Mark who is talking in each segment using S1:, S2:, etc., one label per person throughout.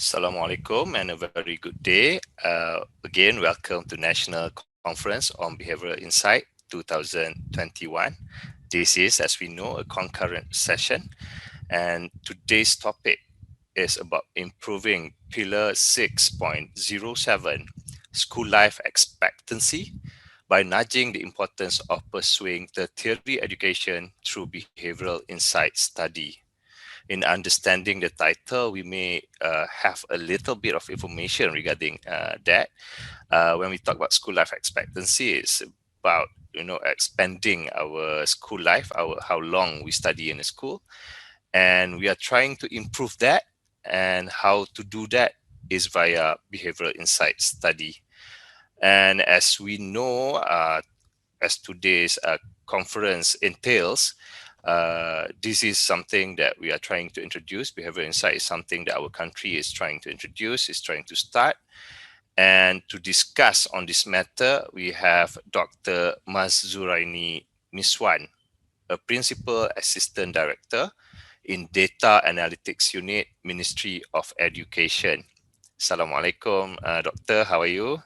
S1: Assalamualaikum and a very good day. Again, welcome to National Conference on Behavioural Insight 2021. This is, as we know, a concurrent session, and today's topic is about improving Pillar 6.07, School Life Expectancy, by nudging the importance of pursuing tertiary education through behavioural insight study. In understanding the title, we may have a little bit of information regarding that. When we talk about school life expectancy, it's about expanding our school life, how long we study in a school, and we are trying to improve that. And how to do that is via behavioral insight study. And as we know, as today's conference entails, this is something that we are trying to introduce. Behavioral insight is something that our country is trying to introduce, is trying to start. And to discuss on this matter, we have Dr. Maszuraini Miswan, a Principal Assistant Director in Data Analytics Unit, Ministry of Education. Assalamualaikum, Doctor. How are you?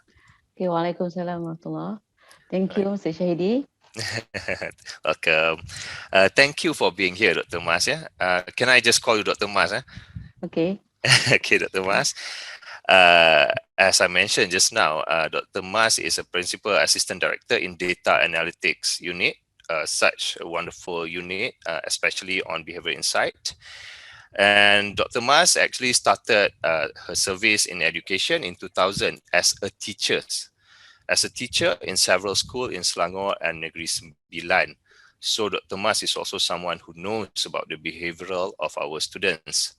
S2: Okay, Waalaikumsalam warahmatullah. Thank you, Mr. Shahidi.
S1: Welcome. Thank you for being here, Dr. Mas. Can I just call you Dr. Mas?
S2: Okay.
S1: Okay, Dr. Mas. As I mentioned just now, Dr. Mas is a Principal Assistant Director in Data Analytics Unit, such a wonderful unit, especially on behavioral insight. And Dr. Mas actually started her service in education in 2000 as a teacher in several schools in Selangor and Negeri Sembilan. So Dr. Mas is also someone who knows about the behavioral of our students.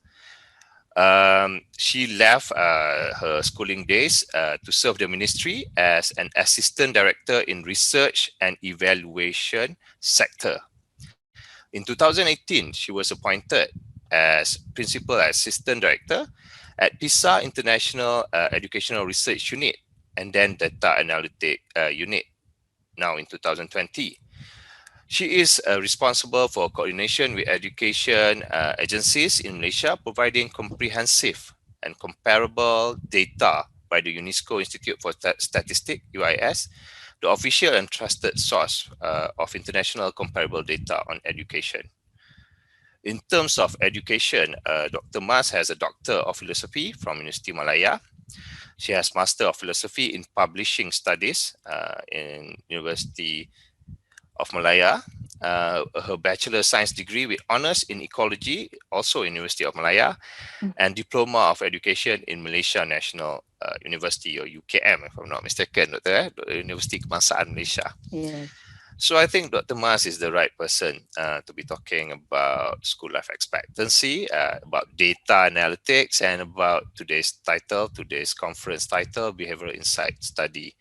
S1: She left her schooling days to serve the ministry as an assistant director in research and evaluation sector. In 2018, she was appointed as principal assistant director at PISA International Educational Research Unit and then Data Analytic Unit now in 2020. She is responsible for coordination with education agencies in Malaysia, providing comprehensive and comparable data by the UNESCO Institute for Statistics, UIS, the official and trusted source of international comparable data on education. In terms of education, Dr. Mas has a Doctor of Philosophy from University Malaya. She has Master of Philosophy in Publishing Studies in University of Malaya, her Bachelor of Science degree with Honours in Ecology, also in University of Malaya, and Diploma of Education in Malaysia National University, or UKM, if I'm not mistaken, University Kebangsaan Malaysia.
S2: Yes.
S1: So I think Dr. Mas is the right person to be talking about school life expectancy, about data analytics, and about today's conference title, Behavioural Insight Study.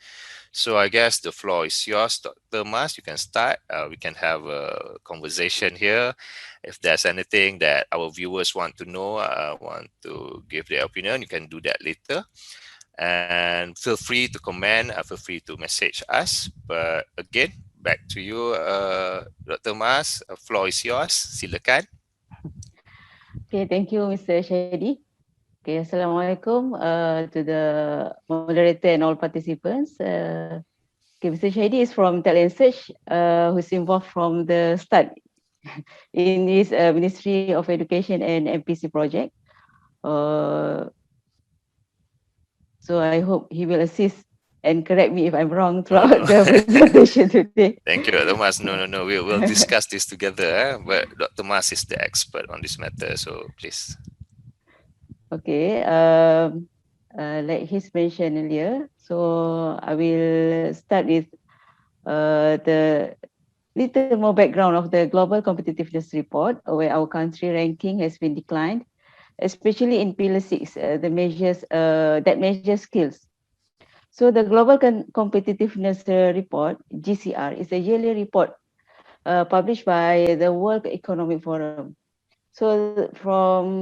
S1: So I guess the floor is yours, Dr. Mas. You can start. We can have a conversation here. If there's anything that our viewers want to know, want to give their opinion, you can do that later. And feel free to comment, feel free to message us. But again, back to you, Dr. Mas. The floor is yours. Silakan.
S2: Okay, thank you, Mr. Shahidi. Okay, Assalamualaikum to the moderator and all participants. Okay, Mr. Shahidi is from Talent Search, who's involved from the start in this Ministry of Education and MPC project. So I hope he will assist and correct me if I'm wrong throughout the presentation today.
S1: Thank you, Dr. Mas. No. We'll discuss this together. But Dr. Mas is the expert on this matter, so please.
S2: Okay. Like he's mentioned earlier, so I will start with the little more background of the Global Competitiveness Report, where our country ranking has been declined, especially in Pillar 6, the measures that measure skills. So the Global Competitiveness Report, GCR, is a yearly report published by the World Economic Forum. So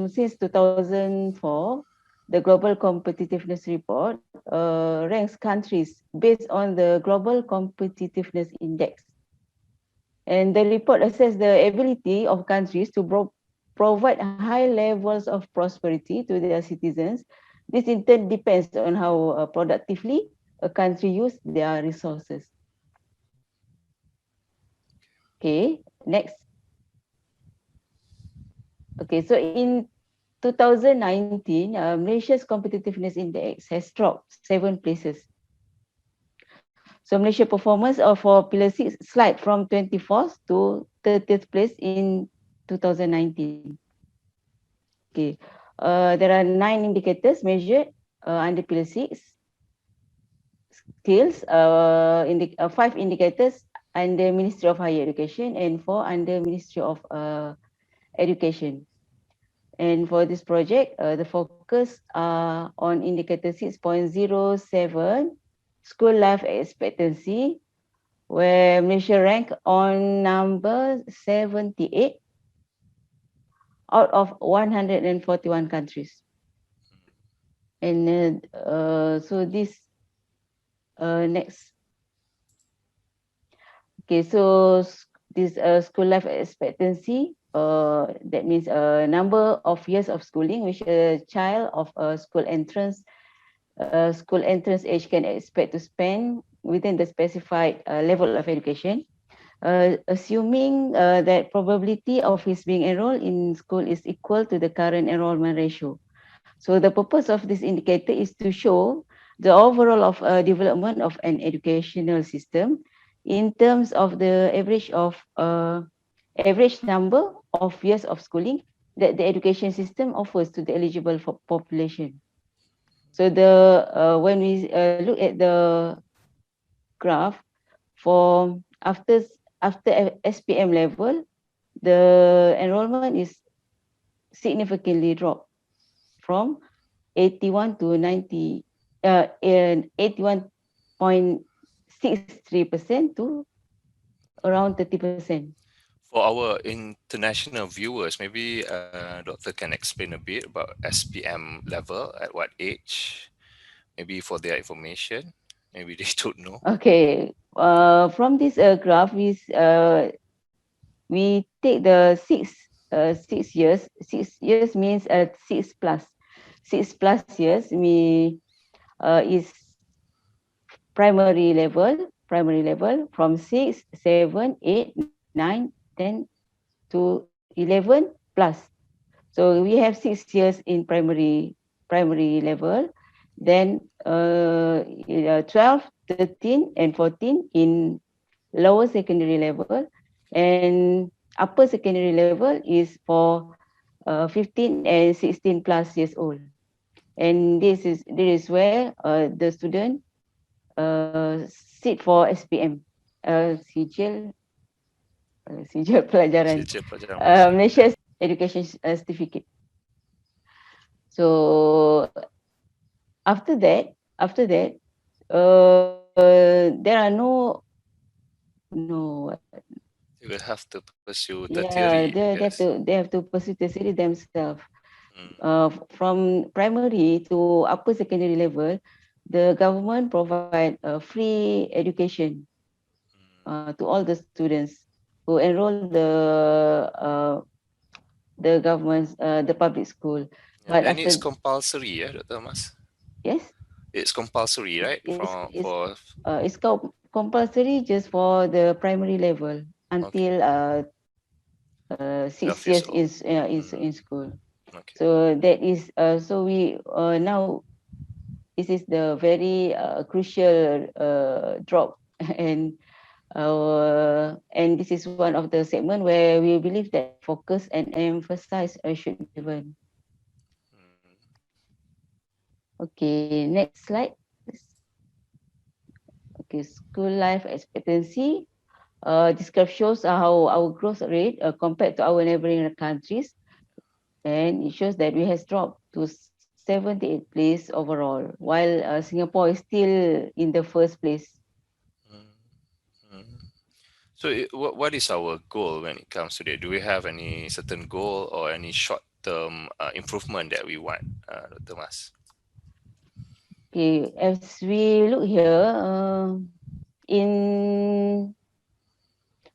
S2: since 2004, the Global Competitiveness Report ranks countries based on the Global Competitiveness Index. And the report assesses the ability of countries to provide high levels of prosperity to their citizens. This in turn depends on how productively a country use their resources. Okay, next. Okay, so in 2019, Malaysia's competitiveness index has dropped 7 places. So Malaysia performance for Pillar 6 slide from 24th to 30th place in 2019. Okay, there are 9 indicators measured under Pillar 6 skills, 5 indicators under Ministry of Higher Education and 4 under Ministry of Education. And for this project, the focus on indicator 6.07, school life expectancy, where Malaysia ranked on number 78 out of 141 countries. And so this next. Okay, so this school life expectancy, that means a number of years of schooling which a child of a school entrance age can expect to spend within the specified level of education, assuming that probability of his being enrolled in school is equal to the current enrollment ratio. So the purpose of this indicator is to show the overall of development of an educational system in terms of the average number of years of schooling that the education system offers to the eligible population. So when we look at the graph for after SPM level, the enrollment is significantly dropped from 81 to 90, and 81.63% to around 30%.
S1: For our international viewers, maybe Doctor can explain a bit about SPM level at what age, maybe for their information. Maybe they don't know.
S2: Okay, from this graph, we take the 6 years. 6 years means 6 plus years. Is primary level from 6, 7, 8, 9, 10 to 11 plus. So we have 6 years in primary level, then 12, 13, and 14 in lower secondary level, and upper secondary level is for 15 and 16 plus years old. And this is where the student sit for SPM, sijil sijil pelajaran,
S1: Sijil Pelajaran Malaysia.
S2: Malaysia's education certificate. So after that, there are no
S1: You will have to pursue
S2: yeah,
S1: tertiary, I guess.
S2: they have to pursue tertiary themselves.
S1: Mm.
S2: From primary to upper secondary level, the government provide free education to all the students who enroll the government's the public school.
S1: Yeah,
S2: But
S1: and it's
S2: after
S1: compulsory, yeah, Dr. Mas?
S2: yes,
S1: It's compulsory, right?
S2: it's compulsory just for the primary level
S1: Okay,
S2: until
S1: 12
S2: 6
S1: years
S2: years
S1: old.
S2: is
S1: Mm.
S2: in school.
S1: Okay.
S2: So that is so we now this is the very crucial drop and this is one of the segment where we believe that focus and emphasis should be given.
S1: Mm.
S2: Okay, next slide. Okay, school life expectancy. This graph shows how our growth rate compared to our neighboring countries, and it shows that we has dropped to 78th place overall, while Singapore is still in the first place.
S1: Mm. Mm. So, what is our goal when it comes to that? Do we have any certain goal or any short-term improvement that we want, Dr. Mas?
S2: Okay, as we look here, in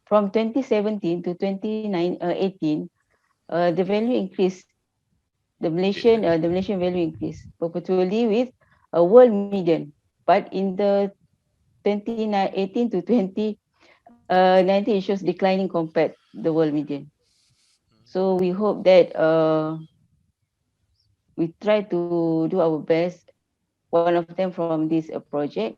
S2: from 2017 to 2018, the value increase. The Malaysian value increase perpetually with a world median, but in the 2018 to 2019 it shows declining compared the world median. So we hope that we try to do our best. One of them from this project.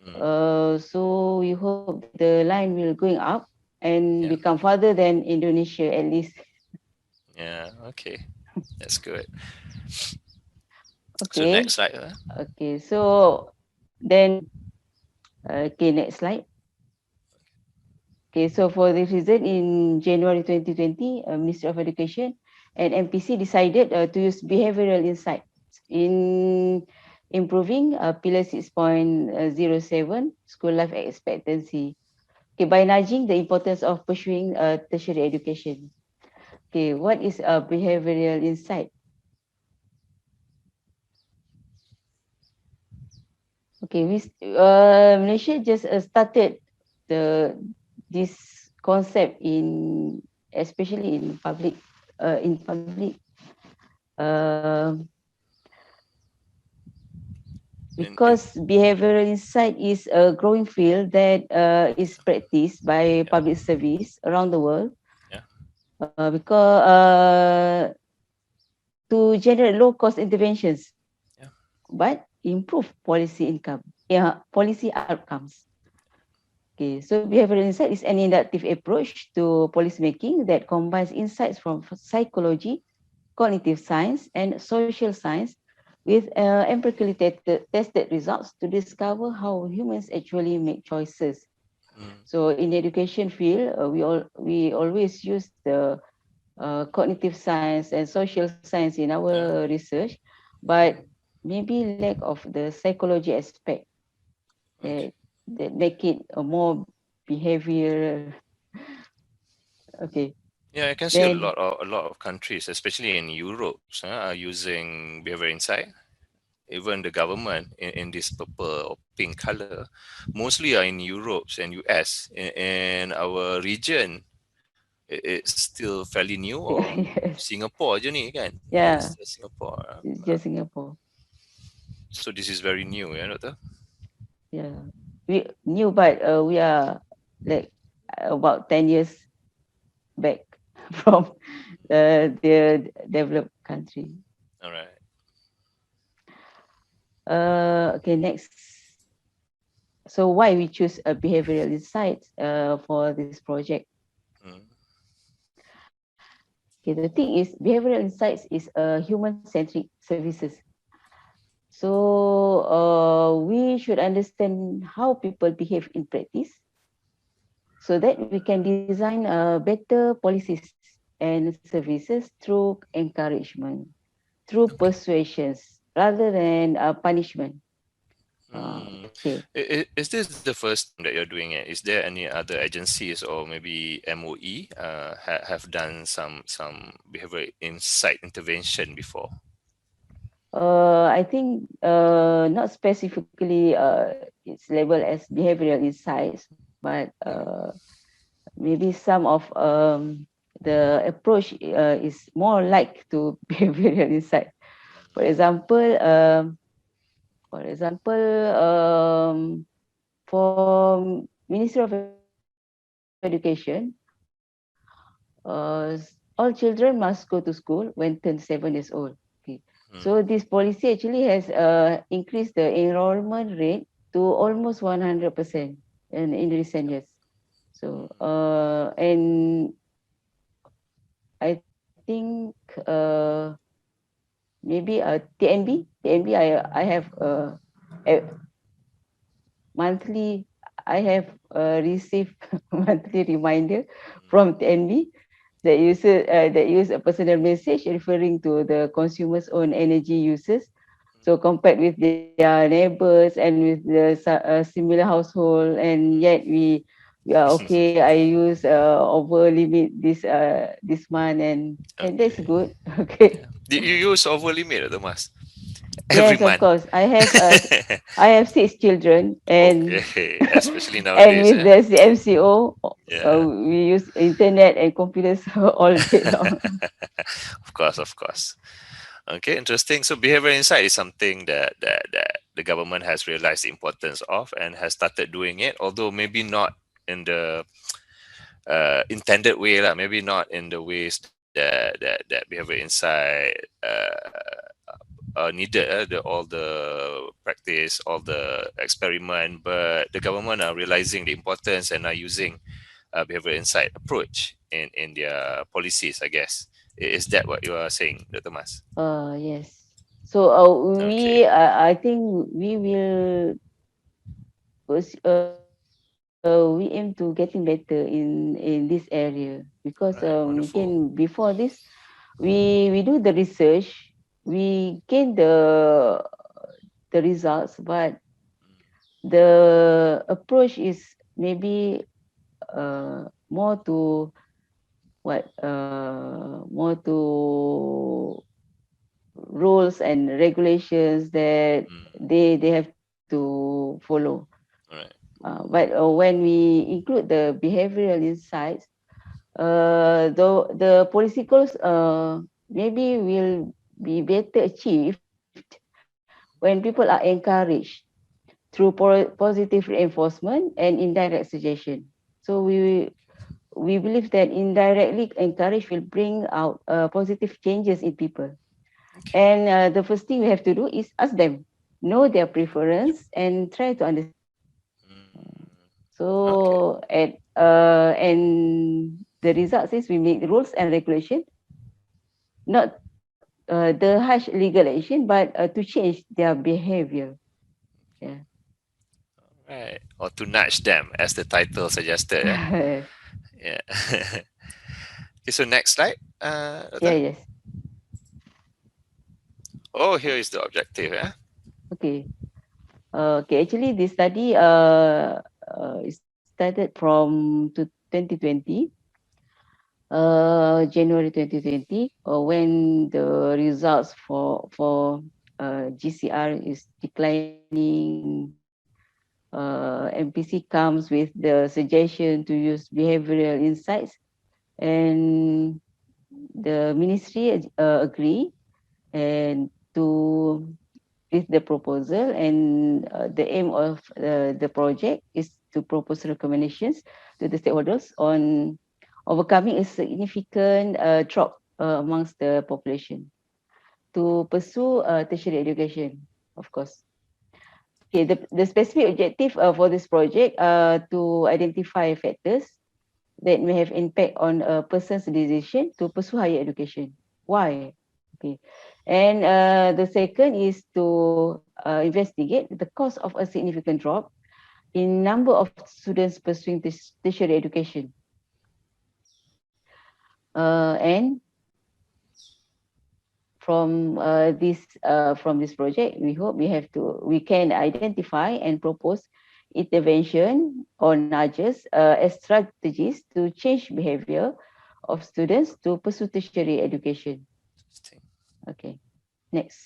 S1: Mm.
S2: So we hope that the line will going up and
S1: Yeah.
S2: become farther than Indonesia at least.
S1: Yeah. Okay. That's good. So
S2: Okay.
S1: next slide.
S2: Okay. So then, okay, next slide. Okay, so for this reason, in January 2020, Ministry of Education and MPC decided to use behavioral insights in improving Pillar 6.07 school life expectancy. Okay, by nudging the importance of pursuing tertiary education. Okay, what is a behavioral insight? Okay, Malaysia just started the this concept in, especially in public uh,
S1: In
S2: because behavioral insight is a growing field that is practiced by
S1: yeah,
S2: public service around the world,
S1: yeah,
S2: because to generate low cost interventions
S1: yeah.
S2: but improve policy outcomes. Okay, so behavioral insight is an inductive approach to policy making that combines insights from psychology, cognitive science, and social science with empirically tested results to discover how humans actually make choices.
S1: Mm,
S2: So in the education field, we always use the cognitive science and social science in
S1: yeah.
S2: our research, but maybe lack of the psychology aspect
S1: Okay.
S2: that make it a more behavioral. Okay,
S1: Yeah, I can see
S2: then
S1: a lot of countries, especially in Europe, are using behavior insight. Even the government in this purple or pink color, mostly are in Europe and US. In our region, it's still fairly new, or
S2: yes,
S1: Singapore je ni kan?
S2: yeah,
S1: It's Singapore.
S2: it's just Singapore.
S1: So this is very new, yeah, Doctor?
S2: Yeah, we new, but we are like about 10 years back from the developed country.
S1: All right.
S2: Okay, next. So why we choose a behavioral insights for this project?
S1: Mm,
S2: Okay, the thing is, behavioral insights is a human-centric services. So we should understand how people behave in practice, so that we can design better policies and services through encouragement, through
S1: okay.
S2: persuasions, rather than punishment.
S1: Mm.
S2: Okay.
S1: Is this the first time that you're doing it? Is there any other agencies or maybe MOE have done some behavior insight intervention before?
S2: I think not specifically it's labeled as behavioral insights, but maybe some of the approach is more like to behavioral insight. For example, for Ministry of Education, all children must go to school when turn 7 years old. Okay. So this
S1: Mm,
S2: policy actually has increased the enrollment rate to almost 100% in recent years. So and I think maybe TNB I have a monthly I have received monthly reminder from TNB that use a personal message referring to the consumer's own energy uses. So compared with their neighbors and with the similar household, and yet we are okay. I use over limit this month, and that's
S1: okay.
S2: good. Okay.
S1: Yeah. Did you use over limit, the Mas? every
S2: Yes, of
S1: month.
S2: course. I have 6 children,
S1: Okay, especially
S2: and
S1: nowadays.
S2: with the MCO,
S1: Yeah.
S2: we use internet and computers all day long.
S1: Of course, of course. Okay, interesting. So behavioral insight is something that the government has realized the importance of and has started doing it, although maybe not in the intended way lah. Maybe not in the ways that behavioral insight needed, all the practice, all the experiment, but the government are realizing the importance and are using behavioral insight approach in their policies, I guess. Is that what you are saying, Dr. Mas?
S2: Yes. So
S1: Okay.
S2: I think we will we aim to getting better in this area, because
S1: Right.
S2: again,
S1: Wonderful.
S2: before this, we do the research, we gain the results, but the approach is maybe more to more to rules and regulations that
S1: Mm,
S2: they have to follow.
S1: right.
S2: But when we include the behavioral insights, the politicals maybe will be better achieved when people are encouraged through positive reinforcement and indirect suggestion. So we believe that indirectly encourage will bring out positive changes in people.
S1: Okay.
S2: And the first thing we have to do is ask them, know their preference, and try to understand.
S1: Mm, okay.
S2: So and the result is we make rules and regulation, not the harsh legal action, but to change their behavior. Yeah.
S1: Right. Or to nudge them, as the title suggested. Yeah. Yeah. Okay. So next slide,
S2: Yeah.
S1: Dr.
S2: Yes.
S1: Oh, here is the objective. Yeah.
S2: Okay. Okay. Actually, this study started from 2020, January 2020, when the results for GCR is declining. MPC comes with the suggestion to use behavioral insights, and the ministry agree and to with the proposal, and the aim of the project is to propose recommendations to the stakeholders on overcoming a significant drop amongst the population to pursue tertiary education, of course. Okay, the specific objective for this project to identify factors that may have impact on a person's decision to pursue higher education. Why? Okay. And the second is to investigate the cause of a significant drop in number of students pursuing this tertiary education. And from this project, we hope we can identify and propose intervention or nudges as strategies to change behavior of students to pursue tertiary education.
S1: Interesting.
S2: Okay, next.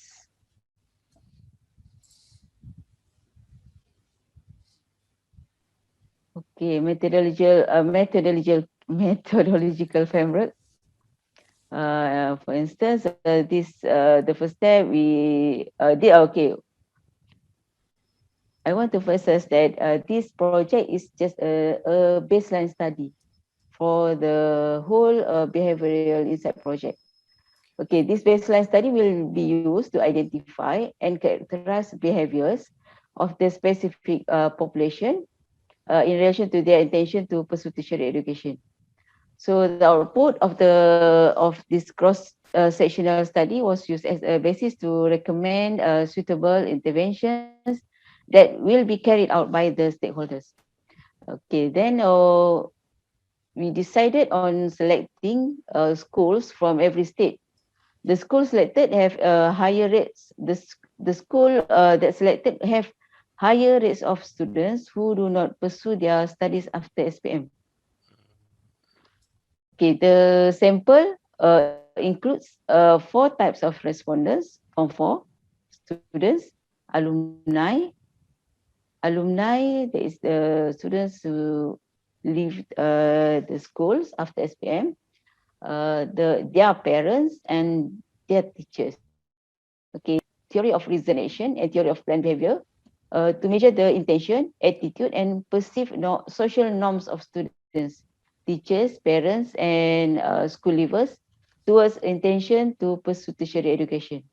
S2: Okay, methodological framework. For instance, the first step we did. Okay, I want to first stress that this project is just a baseline study for the whole behavioral insight project. Okay, this baseline study will be used to identify and characterize behaviors of the specific population in relation to their intention to pursue tertiary education. So the output of this cross sectional study was used as a basis to recommend suitable interventions that will be carried out by the stakeholders. Okay, then we decided on selecting schools from every state. The schools selected have higher rates. The school that selected have higher rates of students who do not pursue their studies after SPM. Okay, the sample includes 4 types of respondents from 4. students, alumni. Alumni, there is the students who leave the schools after SPM, their parents and their teachers. Okay, theory of reasonation and theory of planned behavior to measure the intention, attitude, and perceived social norms of students, teachers, parents, and school leavers towards intention to pursue tertiary education.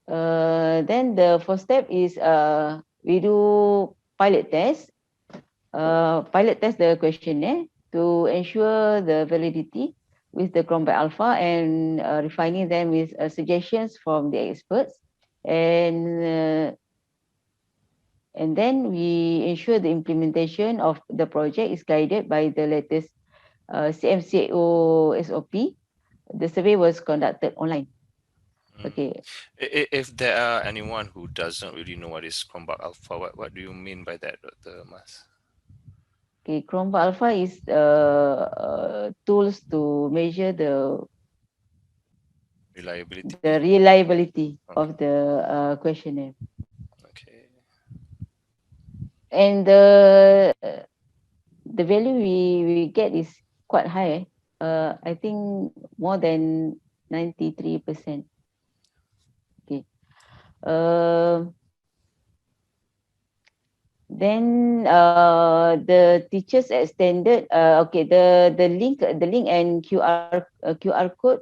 S2: Then the first step is we do pilot test. Pilot test the questionnaire to ensure the validity with the Chrome by Alpha and refining them with suggestions from the experts. And and then we ensure the implementation of the project is guided by the latest CMCO SOP. The survey was conducted online.
S1: Mm.
S2: Okay.
S1: If there are anyone who doesn't really know what is Chromebook Alpha, what do you mean by that, Dr. Mas?
S2: Okay, Chrome Alpha is tools to measure
S1: Reliability?
S2: the reliability
S1: Okay.
S2: of the questionnaire.
S1: Okay.
S2: And the value we get is quite high. I think more than 93%. Okay. Uh, then the teachers extended. Okay, the link and QR code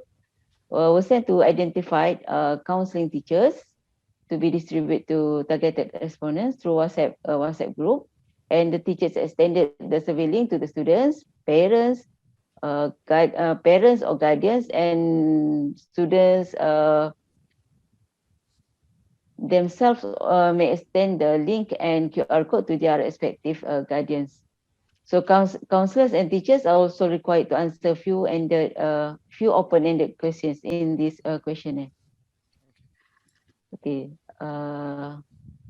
S2: was sent to identified counseling teachers to be distributed to targeted respondents through WhatsApp group, and the teachers extended the survey link to the students, parents, parents or guardians, and students themselves may extend the link and QR code to their respective guardians. So counselors and teachers are also required to answer few open-ended questions in this questionnaire. Okay.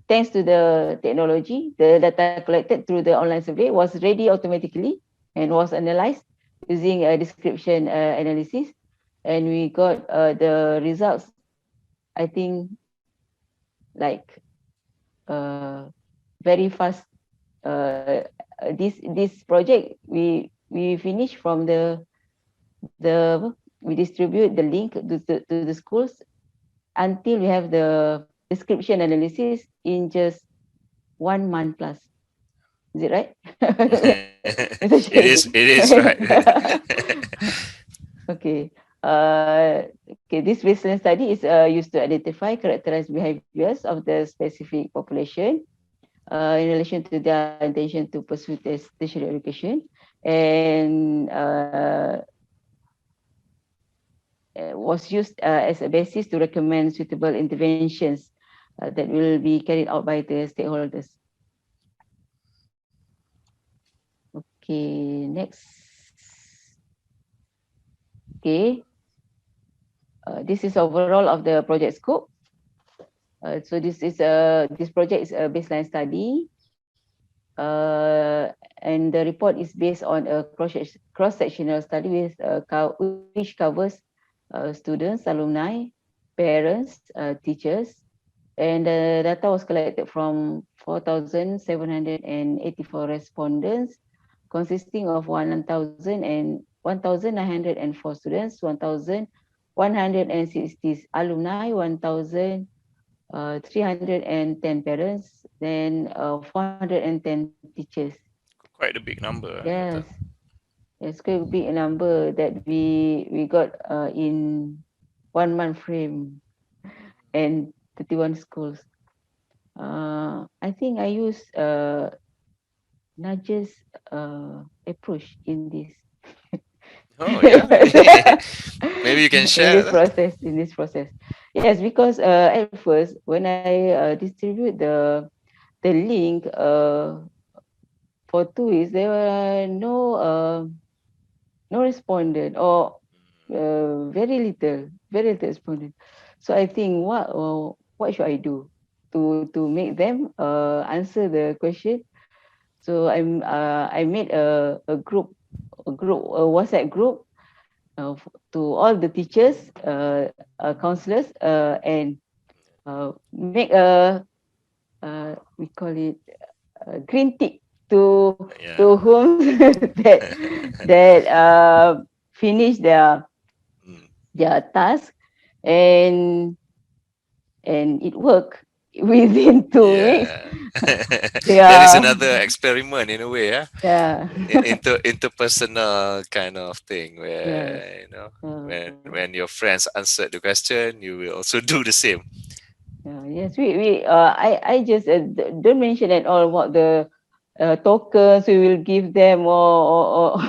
S2: Thanks to the technology, the data collected through the online survey was ready automatically and was analyzed using a description analysis. And we got the results, I think, like very fast. This project we finished from the we distribute the link to the schools until we have the description analysis in just 1 month plus. Is it right? Mr. Shahidi.
S1: It is right.
S2: Okay. Okay. This baseline study is used to identify characterized behaviors of the specific population in relation to their intention to pursue tertiary education, and was used as a basis to recommend suitable interventions that will be carried out by the stakeholders. Okay, next. Okay, this is overall of the project scope. So this project is a baseline study, and the report is based on a cross-sectional study which covers students, alumni, parents, teachers, and the data was collected from 4,784 respondents, consisting of 1,904 students, 1,160 alumni, 1,310 parents, then 410 teachers.
S1: Quite a big number,
S2: Yes,
S1: Dr.
S2: it's quite a big number that we got in 1 month frame and 31 schools. I think I use nudges approach in this.
S1: Oh yeah, maybe you can
S2: in
S1: share
S2: this
S1: that.
S2: process. In this process, yes, because at first when I distribute the link for 2 weeks, there were no respondent or very little respondent. So I think what should I do to make them answer the question. So I made a WhatsApp group to all the teachers, counselors, and make we call it green tick
S1: Yeah.
S2: to whom that finish
S1: Mm.
S2: their task, and it worked within 2 weeks.
S1: Yeah.
S2: They
S1: That is
S2: are
S1: another experiment in a way, yeah.
S2: yeah
S1: Interpersonal kind of thing
S2: yes.
S1: where
S2: Uh,
S1: when your friends answered the question, you will also do the same.
S2: yes, I just don't mention at all about the tokens we will give them, or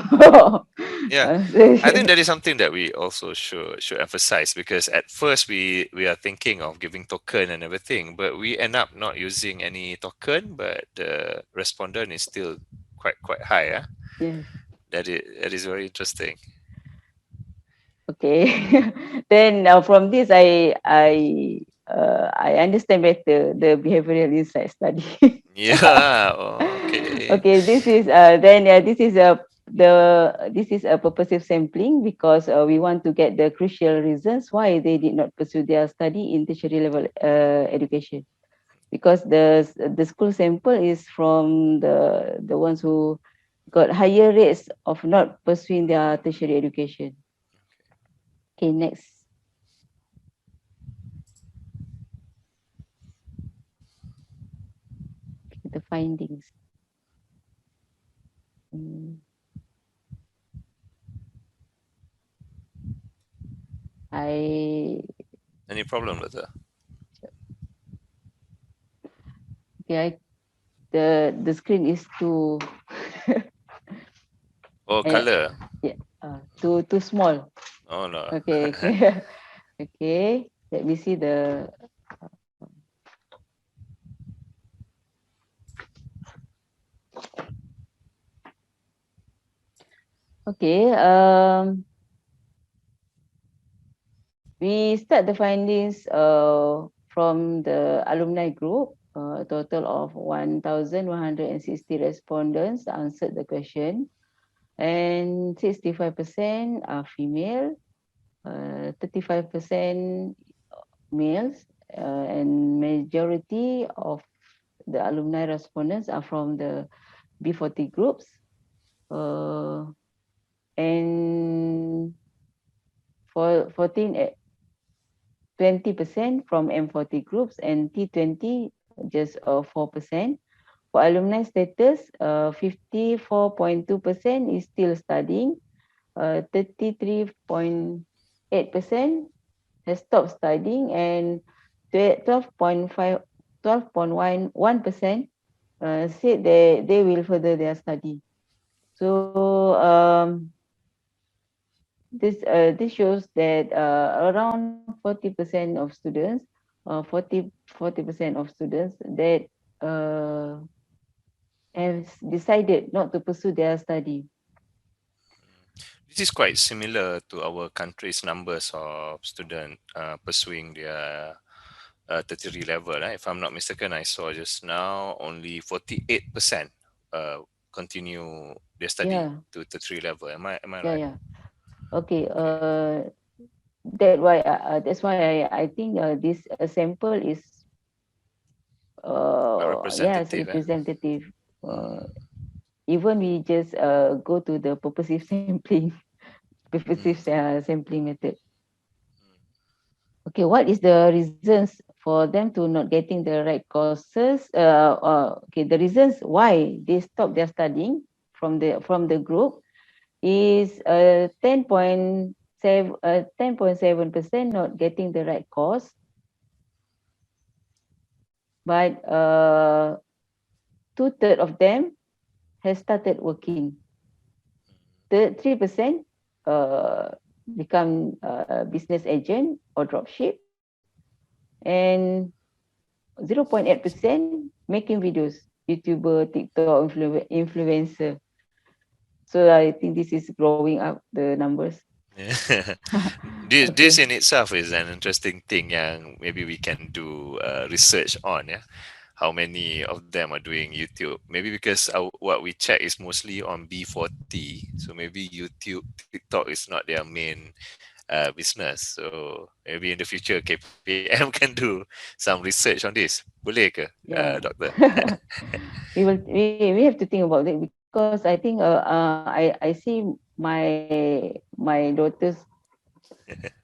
S1: Yeah,
S2: uh,
S1: I think that is something that we also should emphasize, because at first we are thinking of giving token and everything, but we end up not using any token, but the respondent is still quite high. Yeah,
S2: yes.
S1: that is very interesting.
S2: Okay. Then from this, I understand better the behavioral insight study.
S1: Yeah. Okay.
S2: Okay, this is this is a purposive sampling, because we want to get the crucial reasons why they did not pursue their study in tertiary level education. Because the school sample is from the ones who got higher rates of not pursuing their tertiary education. Okay, next. The findings. Mm, I
S1: Any problem with that?
S2: okay. The screen is too
S1: Oh,
S2: eh,
S1: color.
S2: yeah, too small.
S1: Oh no.
S2: Okay, okay, okay. Let me see the. Okay. We start the findings from the alumni group. A total of 1,160 respondents answered the question, and 65% are female, 35% males, and majority of the alumni respondents are from the B40 groups, uh, and for 20% from M40 groups, and T20 just 4%. For alumni status, 54.2% is still studying, 33.8% has stopped studying, and 12.5, 12.1% said they will further their study. So this shows that around 40% of students, 40% of students that uh, have decided not to pursue their study.
S1: This is quite similar to our country's numbers of students pursuing their tertiary level. If I'm not mistaken, I saw just now only 48% continue their study
S2: Yeah,
S1: to tertiary level. Am I
S2: yeah,
S1: right?
S2: yeah. Okay.
S1: Okay.
S2: That's why I think this sample is
S1: Quite
S2: yes,
S1: representative.
S2: representative. Uh,
S1: Mm,
S2: even we just go to the purposive sampling, purposive
S1: mm,
S2: sampling method. Okay, what is the reasons for them to not getting the right courses? Okay, the reasons why they stop their studying from the group is 10.7% not getting the right course, but 2/3 of them has started working. 3% uh, become business agent or dropship, and 0.8% making videos, YouTuber, TikTok, influencer. So I think this is growing up the numbers.
S1: yeah. This
S2: Okay.
S1: in itself is an interesting thing yang maybe we can do research on. Yeah, how many of them are doing YouTube. Maybe because what we check is mostly on B40, so maybe YouTube, TikTok is not their main business. So maybe in the future KPM can do some research on this. Boleh ke,
S2: Yeah.
S1: Doctor?
S2: We have to think about it, because I think I see my daughters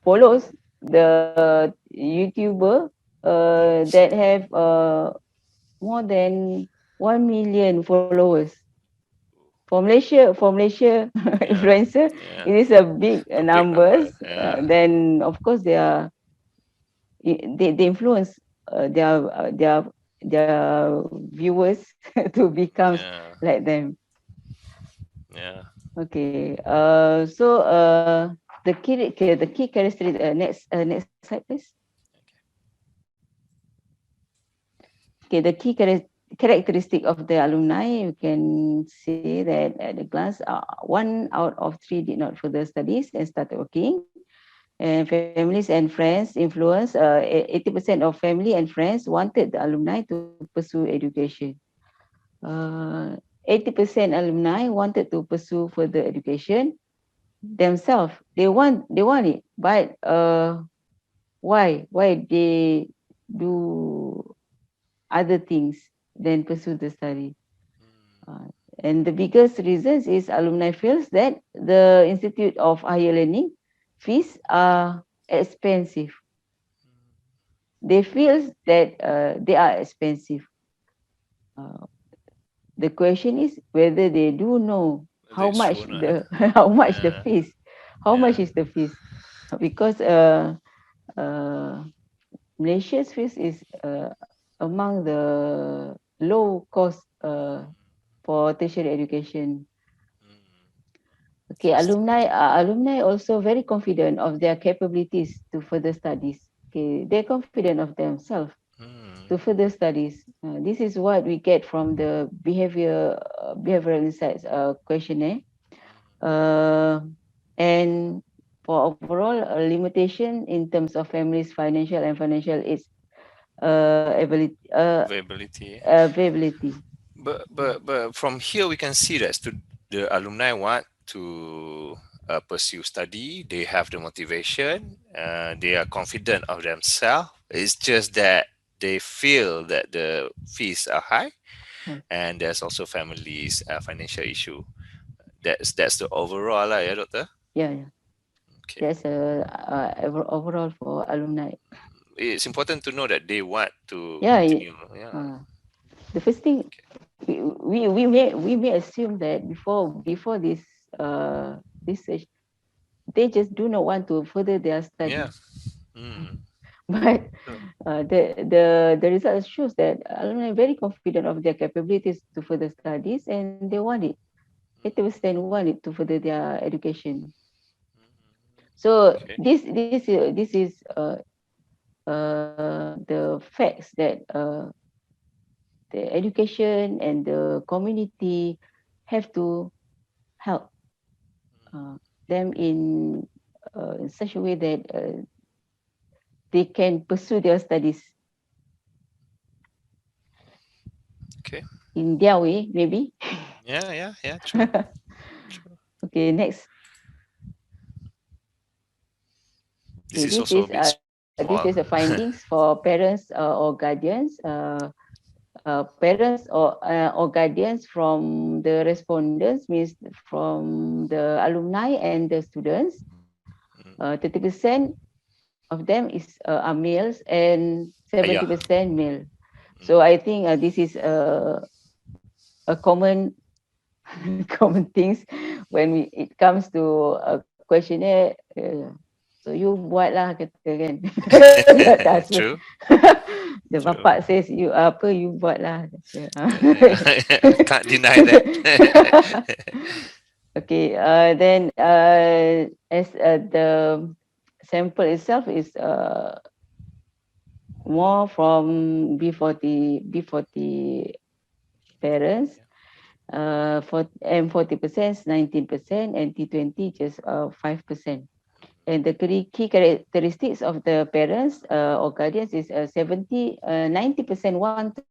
S2: follows the YouTuber that have more than 1 million followers. For Malaysia
S1: Yeah,
S2: influencer,
S1: yeah,
S2: it is a big
S1: a big number.
S2: numbers.
S1: Yeah,
S2: Then of course they influence their viewers to become
S1: yeah,
S2: like them.
S1: yeah.
S2: Okay. The key characteristic. Next slide, please. Okay. The key characteristic of the alumni, you can see that at a glance, 1 out of 3 did not further studies and started working. And families and friends influence. 80% of family and friends wanted the alumni to pursue education. Uh, 80% alumni wanted to pursue further education themselves. They want it, but why they do other things than pursue the study. Uh, and the biggest reasons is alumni feels that the Institute of Higher Learning fees are expensive. They feel that they are expensive. Uh, the question is whether they do know
S1: Whether
S2: how
S1: it's true
S2: much
S1: or not.
S2: the how much the
S1: Yeah,
S2: fees, how much
S1: yeah.
S2: is the fees, because uh, Malaysia's fees is among the low cost for tertiary education. Okay,
S1: Interesting.
S2: alumni also very confident of their capabilities to further studies. Okay, they're confident of themselves
S1: Mm,
S2: to further studies. This is what we get from the behavioral insights questionnaire. Uh, and for overall limitation in terms of families' financial and financial aids
S1: availability.
S2: availability.
S1: But from here we can see that the alumni want to pursue study. They have the motivation. They are confident of themselves. It's just that they feel that the fees are high,
S2: Mm.
S1: and there's also families financial issue. That's the overall lah, yeah, Doctor.
S2: Yeah, yeah.
S1: Okay.
S2: That's overall for alumni.
S1: It's important to know that they want to
S2: Yeah,
S1: continue. Yeah.
S2: uh, the first thing we may assume that before this research, they just do not want to further their
S1: Yeah.
S2: studies.
S1: Mm.
S2: But
S1: True.
S2: the results shows that alumni are very confident of their capabilities to further studies, and they want it. 80% want it to further their education. So
S1: Okay.
S2: this is the facts that the education and the community have to help them in such a way that they can pursue their studies
S1: Okay.
S2: in their way, maybe.
S1: Yeah. Yeah. Yeah. True. True.
S2: Okay, next.
S1: This
S2: Okay,
S1: is also a bit
S2: this
S1: small.
S2: is the findings for parents or guardians. Parents or guardians from the respondents, means from the alumni and the students. 30% of them are males and
S1: Yeah.
S2: 70% male. So I think this is a common common things when it comes to a questionnaire. So you buat lah, kata kan. The husband.
S1: True.
S2: The
S1: True.
S2: bapak says you apa, you buat lah.
S1: Can't deny that.
S2: Okay, then as the sample itself is more from B40 parents, for and 40% 19%, and T20 just 5%. And the key characteristics of the parents or guardians is 90% wanted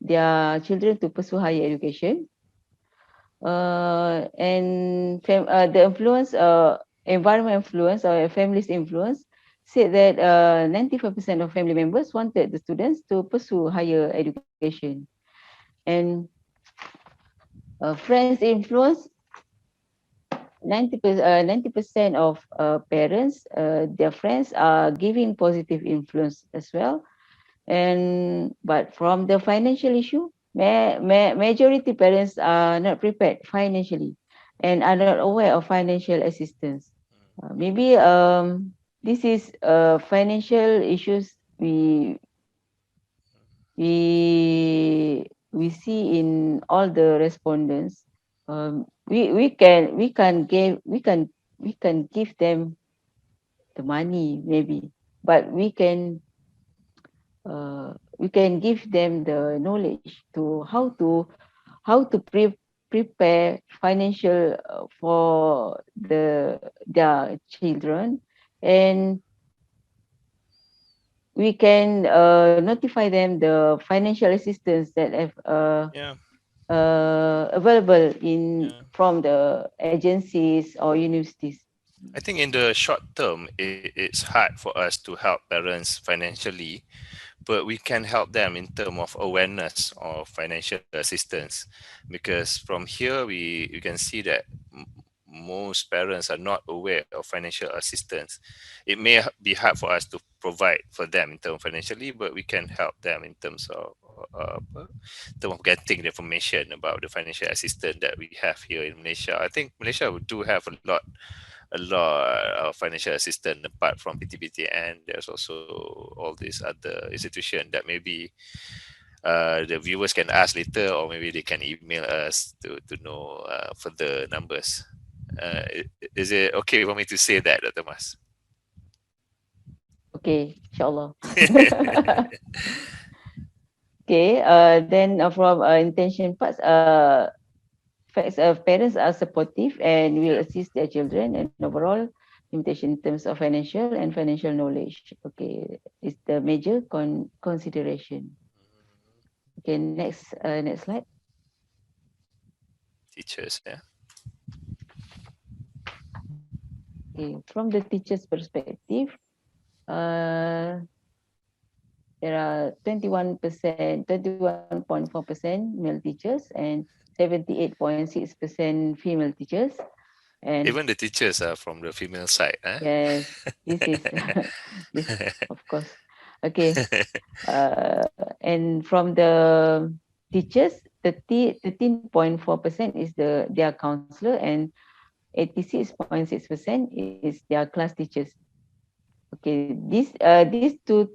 S2: their children to pursue higher education. The influence, environment influence or family's influence said that 95% of family members wanted the students to pursue higher education. And friends influence, 90% of parents, their friends are giving positive influence as well. But from the financial issue, majority parents are not prepared financially and are not aware of financial assistance. Maybe this is financial issues we see in all the respondents. We can give them the money maybe, but we can give them the knowledge to how to prepare financial for their children, and we can notify them the financial assistance that have
S1: Yeah,
S2: available in
S1: yeah.
S2: from the agencies or universities.
S1: I think in the short term, it's hard for us to help parents financially, but we can help them in terms of awareness of financial assistance, because from here we can see that most parents are not aware of financial assistance. It may be hard for us to provide for them in terms financially, but we can help them in terms of getting the information about the financial assistance that we have here in Malaysia. I think Malaysia do have a lot of financial assistance apart from PTBT, and there's also all these other institutions that maybe the viewers can ask later, or maybe they can email us to know further numbers. Is it okay for me to say that, Dr. Mas?
S2: Okay, inshallah. Okay, then from intention parts, facts of parents are supportive and will
S1: Yeah.
S2: assist their children, and overall limitation in terms of financial and financial knowledge. Okay, is the major consideration. Okay, next slide.
S1: Teachers, yeah.
S2: Okay, from the teacher's perspective, uh, there are 21.4% male teachers and 78.6% female teachers. And
S1: Even the teachers are from the female side, huh?
S2: yes, this is this of course. Okay, and from the teachers, 13.4% is their counselor, and 86.6% is their class teachers. Okay, these two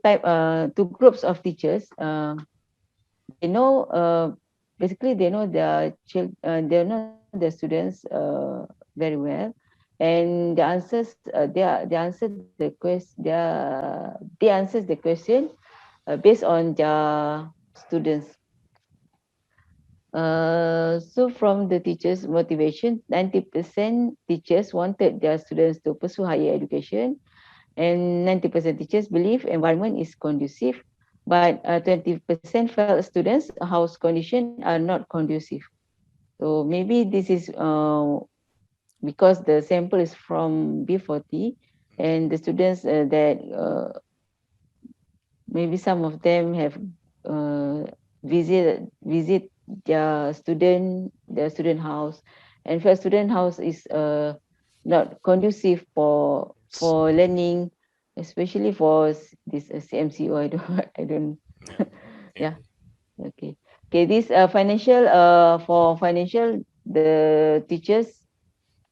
S2: groups of teachers, they know basically they know they know their students very well, and the answers they answer the they answers the question based on their students. So from the teachers' motivation, 90% teachers wanted their students to pursue higher education, and 90% teachers believe environment is conducive, but 20% felt students' house condition are not conducive. So maybe this is because the sample is from B40, and the students that maybe some of them have uh, visit their student house, and if a student house is not conducive for learning, especially for this CMCO. I don't
S1: Yeah. Yeah.
S2: yeah. Okay, this financial for financial, the teachers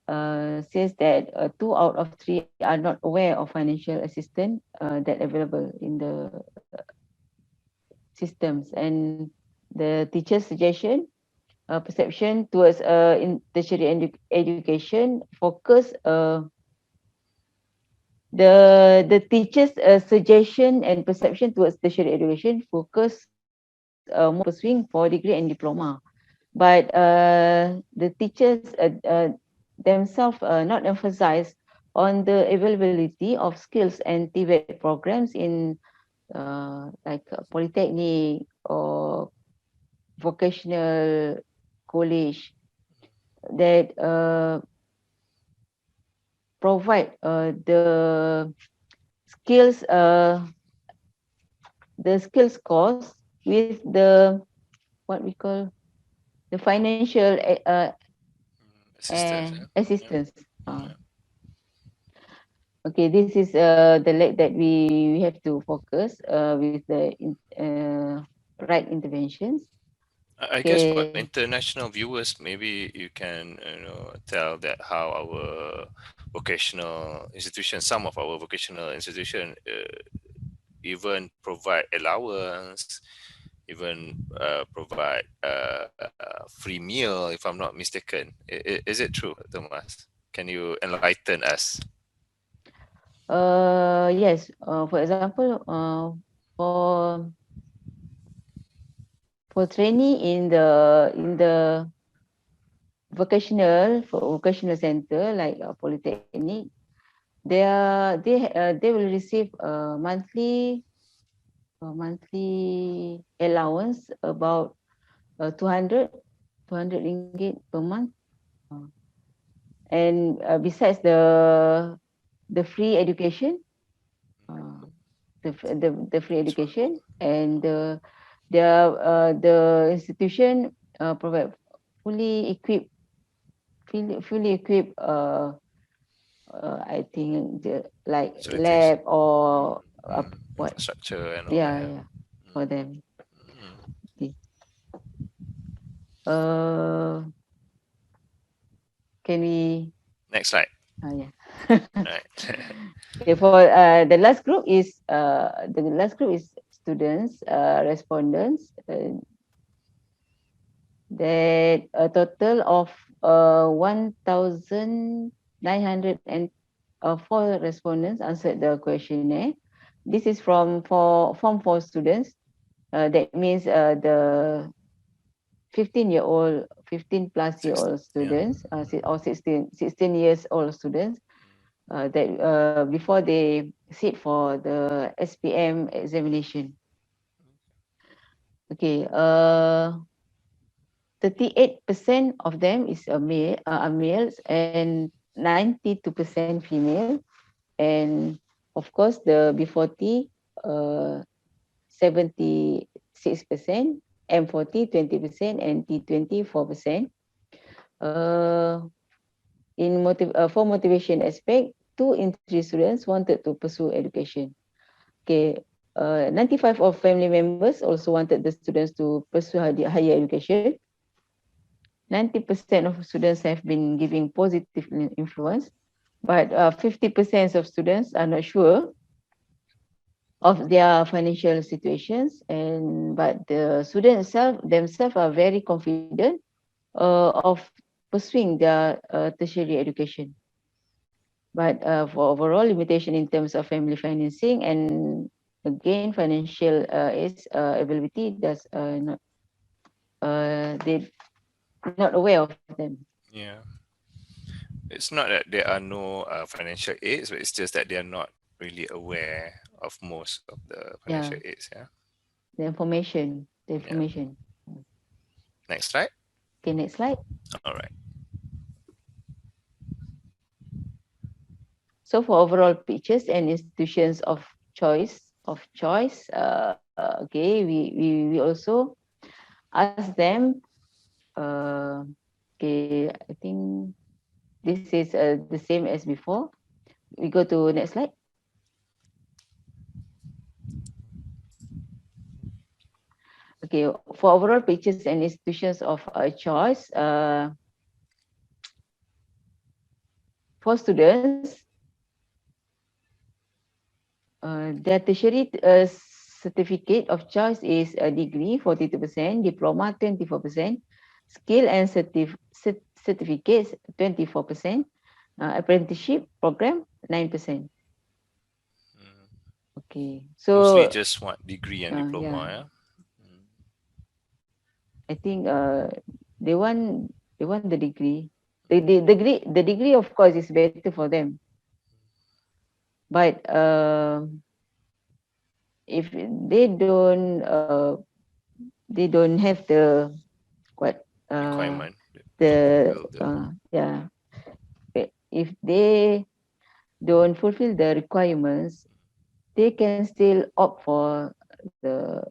S2: says that 2 out of 3 are not aware of financial assistance that available in the systems. And the teacher's suggestion, perception towards in tertiary education focus, the teacher's suggestion and perception towards tertiary education focus more pursuing for degree and diploma, but the teachers themselves not emphasize on the availability of skills and TVET programs in like polytechnic or vocational college that provide skills the skills course with the what we call the financial
S1: Assistance, yeah. Yeah.
S2: assistance.
S1: Yeah.
S2: Okay, this is the leg that we have to focus with the right interventions.
S1: I guess for
S2: Okay.
S1: international viewers, maybe you can tell that how our vocational institution, some of our vocational institution, even provide allowance, even provide free meal. If I'm not mistaken, is it true, Thomas? Can you enlighten us?
S2: Yes. For example, for trainee in the vocational center like polytechnic, they will receive monthly allowance about 200 ringgit per month. Uh, and besides the free education, uh, the free
S1: That's one.
S2: education, and the institution provide fully equipped fully equipped I think like
S1: Facilities,
S2: lab or what,
S1: infrastructure, and all that.
S2: yeah,
S1: Yeah.
S2: yeah, for them.
S1: Mm.
S2: Okay. uh can we
S1: Next slide.
S2: yeah.
S1: Right.
S2: Okay, for the last group is students respondents that a total of 1,904 respondents answered the questionnaire. This is from for form 4 students. That means the 15 plus year
S1: 60,
S2: old
S1: yeah.
S2: students, or 16 years old students, that before they sit for the SPM examination. Okay, 38% of them is are males, and 92% female, and of course the B40 uh, 76%, M40 20%, and T20 4%. Uh, for motivation aspect, 2 in 3 students wanted to pursue education. Okay, 95 of family members also wanted the students to pursue higher education. 90% of students have been giving positive influence, but 50% of students are not sure of their financial situations, and but the students themselves are very confident of pursuing their tertiary education. But for overall limitation in terms of family financing, and again financial availability, does not they not aware of them.
S1: Yeah. It's not that there are no financial aids, but it's just that they are not really aware of most of the financial
S2: Yeah,
S1: aids. Yeah.
S2: the
S1: Yeah.
S2: information.
S1: Next slide.
S2: Okay, next slide.
S1: All right.
S2: So for overall pictures and institutions of choice, okay, we also ask them. Uh, okay, I think this is the same as before. We go to next slide. Okay, for overall pictures and institutions of choice, for students, their tertiary certificate of choice is a degree 42%, diploma 24%, skill and certificates 24%, apprenticeship program 9%.
S1: Mm.
S2: Okay,
S1: Mostly
S2: so
S1: just one degree and
S2: yeah,
S1: diploma. Yeah. Mm.
S2: I think they want the degree. The degree of course is better for them, but if they don't they don't have the what
S1: requirement to
S2: the
S1: fulfill the.
S2: yeah, if they don't fulfill the requirements, they can still opt for the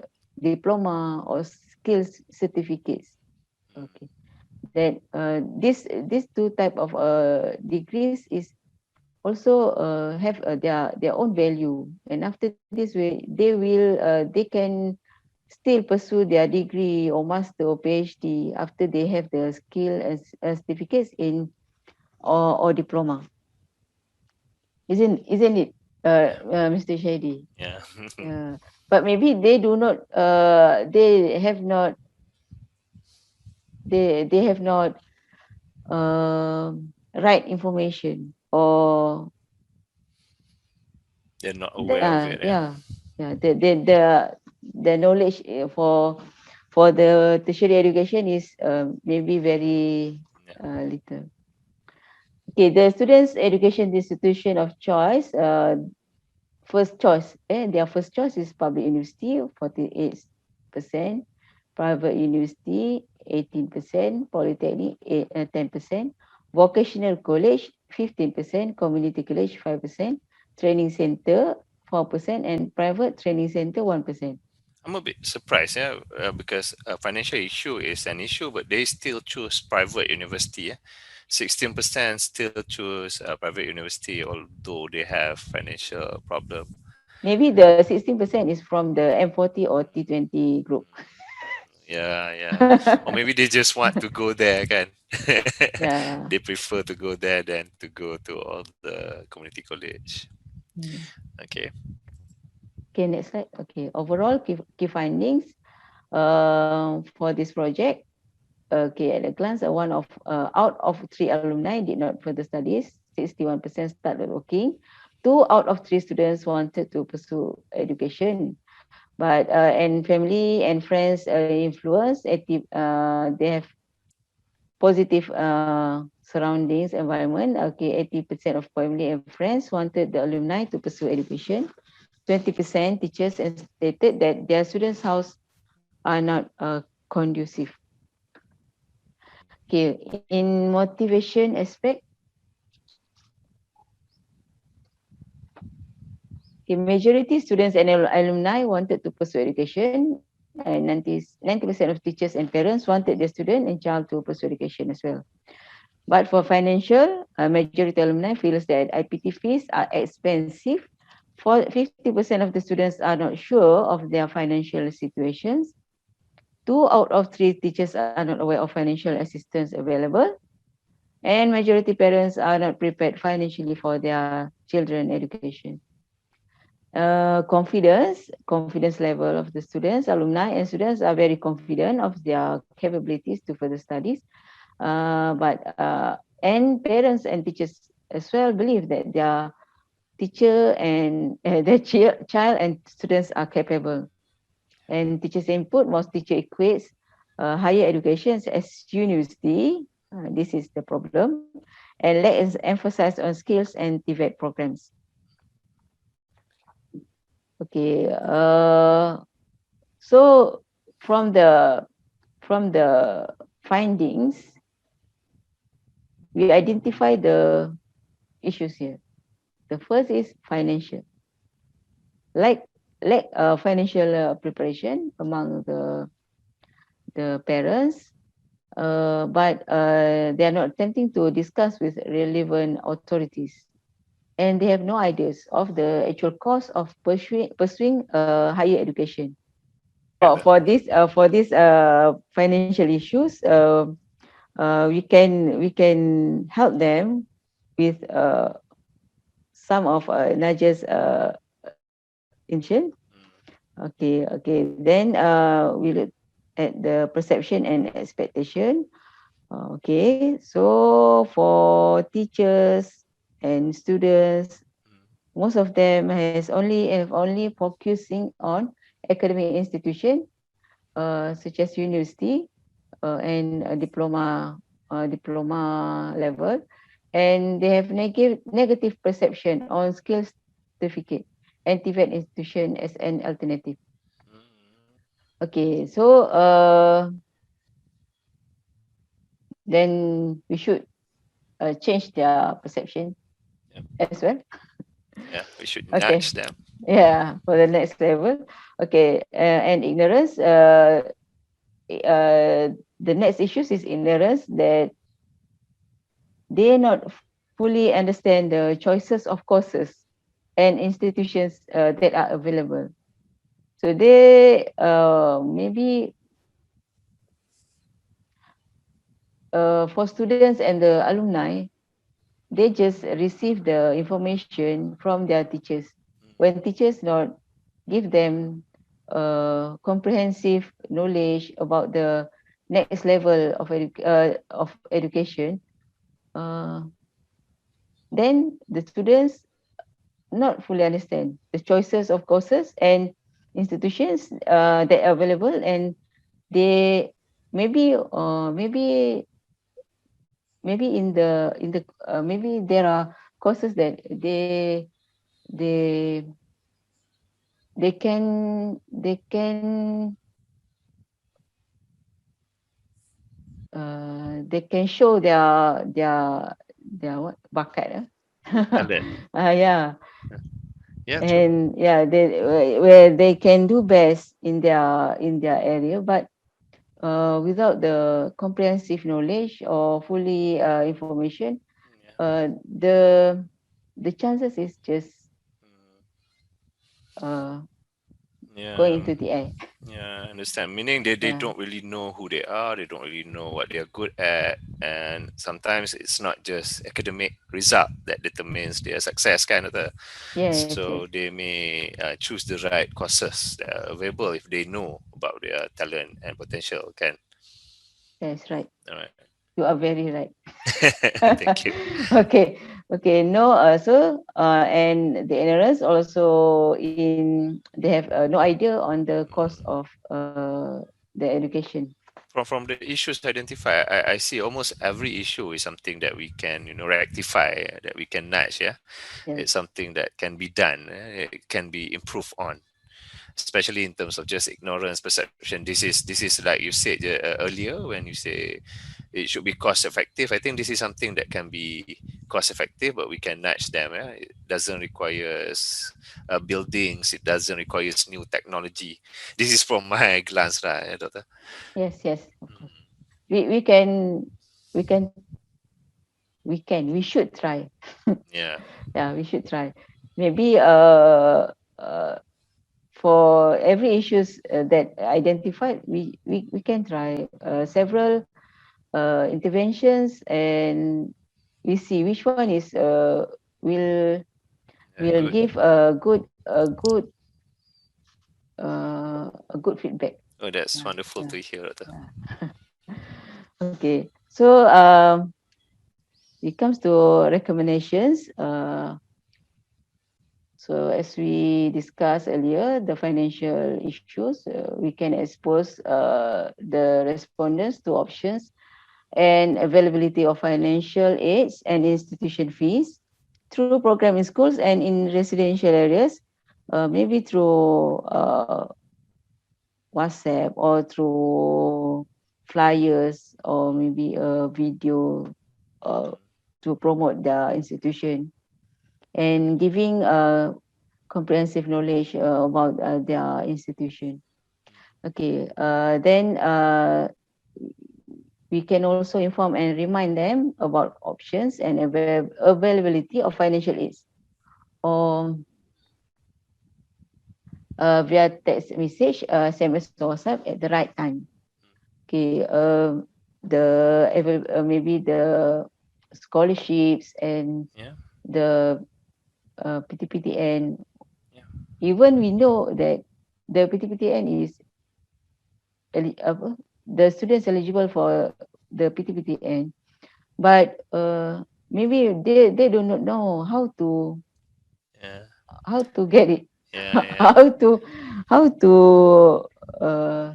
S2: diploma or skills certificates. Okay, that this two type of degrees is also have their own value, and after this way they can still pursue their degree or master or PhD after they have the skill and certificates in or diploma. Isn't it,
S1: Yeah,
S2: Mr. Shahidi?
S1: yeah.
S2: But maybe they do not. They have not. They have not right information or
S1: They're not aware of it. Yeah.
S2: yeah, yeah. The knowledge for the tertiary education is maybe very
S1: Yeah.
S2: little. Okay, the students' education institution of choice. First choice, their first choice is public university, 48%, private university, 18%, polytechnic, 10%, vocational college, 15%, community college, 5%, training center, 4%, and private training center, 1%.
S1: I'm a bit surprised, yeah, because financial issue is an issue, but they still choose private university. Yeah? 16% still choose private university, although they have financial problem.
S2: Maybe the 16% is from the M40 or T20 group.
S1: Yeah, yeah. Or maybe they just want to go there, kan?
S2: Yeah.
S1: They prefer to go there than to go to all the community college.
S2: Mm.
S1: Okay.
S2: Okay, next slide. Okay, overall key findings for this project. Okay, at a glance, one of out of three alumni did not further studies. 61% started working. Two out of three students wanted to pursue education, but and family and friends influence. They have positive surroundings environment. Okay, 80% of family and friends wanted the alumni to pursue education. 20% teachers stated that their students' house are not conducive. Okay, in motivation aspect, okay, majority students and alumni wanted to pursue education, and 90% of teachers and parents wanted their student and child to pursue education as well. But for financial, majority alumni feels that IPT fees are expensive. For 50% of the students are not sure of their financial situations. Two out of three teachers are not aware of financial assistance available. And majority parents are not prepared financially for their children education. Confidence level of the students, alumni and students are very confident of their capabilities to further studies. And parents and teachers as well believe that their teacher and their child and students are capable. And teachers input, most teacher equates higher education as university. This is the problem. And let's emphasize on skills and TVET programs. Okay. So from the findings, we identify the issues here. The first is financial, like financial preparation among the parents, but they are not attempting to discuss with relevant authorities, and they have no ideas of the actual cost of pursuing higher education. For this financial issues, we can help them with some of Naja's intention. Okay. Then we look at the perception and expectation. Okay, so for teachers and students, most of them have only focusing on academic institution, such as university and diploma level, and they have negative perception on skills certificate and TVET institution as an alternative. Okay, so then we should change their perception
S1: Yeah,
S2: as well.
S1: yeah, we should
S2: Okay,
S1: nudge them.
S2: yeah, for the next level. Okay, and ignorance. The next issues is ignorance, that they not fully understand the choices of courses and institutions that are available. So they maybe for students and the alumni, they just receive the information from their teachers. When teachers not give them comprehensive knowledge about the next level of education, uh, then the students not fully understand the choices of courses and institutions that are available, and they maybe maybe there are courses that they they can show their what bakat
S1: Talent.
S2: yeah,
S1: Yeah, true.
S2: and yeah, they where they can do best in their area, but without the comprehensive knowledge or fully information,
S1: Yeah.
S2: the chances is just
S1: Mm,
S2: uh,
S1: yeah.
S2: going into the air.
S1: Yeah, I understand. Meaning they
S2: Yeah.
S1: don't really know who they are, they don't really know what they are good at, and sometimes it's not just academic result that determines their success, kind of the.
S2: Yes, yes,
S1: So they may choose the right courses that are available if they know about their talent and potential. Can.
S2: that's right.
S1: All right.
S2: You are very right.
S1: Thank you.
S2: Okay, okay. No, and the ignorance also in they have no idea on the cost
S1: Mm.
S2: of the education.
S1: From the issues identified, I see almost every issue is something that we can rectify, that we can nudge. Yeah,
S2: Yes,
S1: it's something that can be done. It can be improved on, especially in terms of just ignorance perception. This is like you said earlier when you say it should be cost effective. I think this is something that can be cost effective, but we can nudge them. Yeah? It doesn't require buildings, it doesn't require new technology. This is from my glance lah, doctor.
S2: yes, yes. Of course, we can we can we should try.
S1: Yeah.
S2: Yeah, we should try. Maybe for every issues that identified, we can try several interventions, and we see which one is will
S1: Yeah,
S2: will
S1: good.
S2: give a good feedback.
S1: Oh, that's
S2: Yeah,
S1: wonderful
S2: yeah,
S1: to hear, doctor.
S2: yeah. Okay, so it comes to recommendations. So as we discussed earlier, the financial issues, we can expose the respondents to options and availability of financial aids and institution fees through program in schools and in residential areas, maybe through WhatsApp or through flyers or maybe a video uh,
S1: Mm,
S2: to promote the institution, and giving comprehensive knowledge about their institution. Okay, then we can also inform and remind them about options and availability of financial aids, or via text message, SMS or WhatsApp at the right time. Okay, maybe the scholarships and
S1: yeah,
S2: the PTPTN.
S1: yeah,
S2: Even we know that the PTPTN is the students eligible for the PTPTN, but maybe they do not know
S1: yeah,
S2: how to get it,
S1: yeah, yeah.
S2: how to how to uh,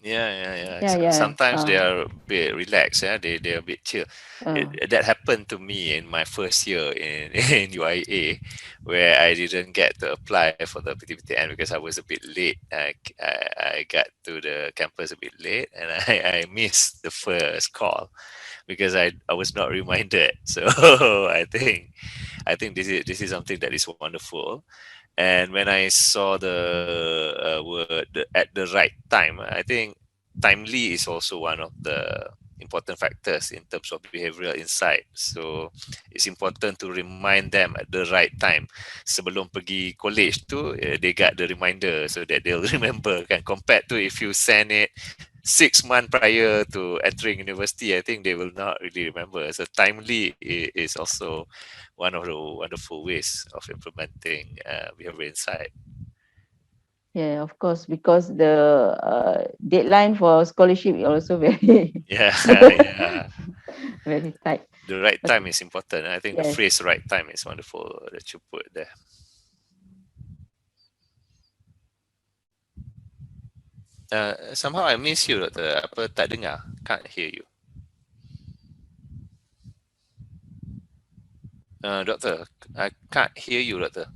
S2: Yeah, yeah.
S1: Sometimes they are a bit relaxed. Yeah, they're a bit chill.
S2: Uh,
S1: That happened to me in my first year in in UIA, where I didn't get to apply for the PTPTN because I was a bit late. I got to the campus a bit late, and I missed the first call because I was not reminded. So I think this is something that is wonderful. And when I saw the word at the right time, I think timely is also one of the important factors in terms of behavioral insight. So it's important to remind them at the right time. Sebelum pergi college tu, they got the reminder so that they'll remember. Kan, compared to if you send it 6 months prior to entering university, I think they will not really remember. So timely is also one of the wonderful ways of implementing behavior insight.
S2: yeah, of course, because the deadline for scholarship is also very
S1: Yeah, yeah.
S2: very tight.
S1: The right time
S2: Okay.
S1: is important. I think the
S2: Yes.
S1: phrase "right time" is wonderful that you put there. Somehow I miss you, Doctor. Apa tak dengar? Can't hear you. Doctor, I can't hear you, Doctor.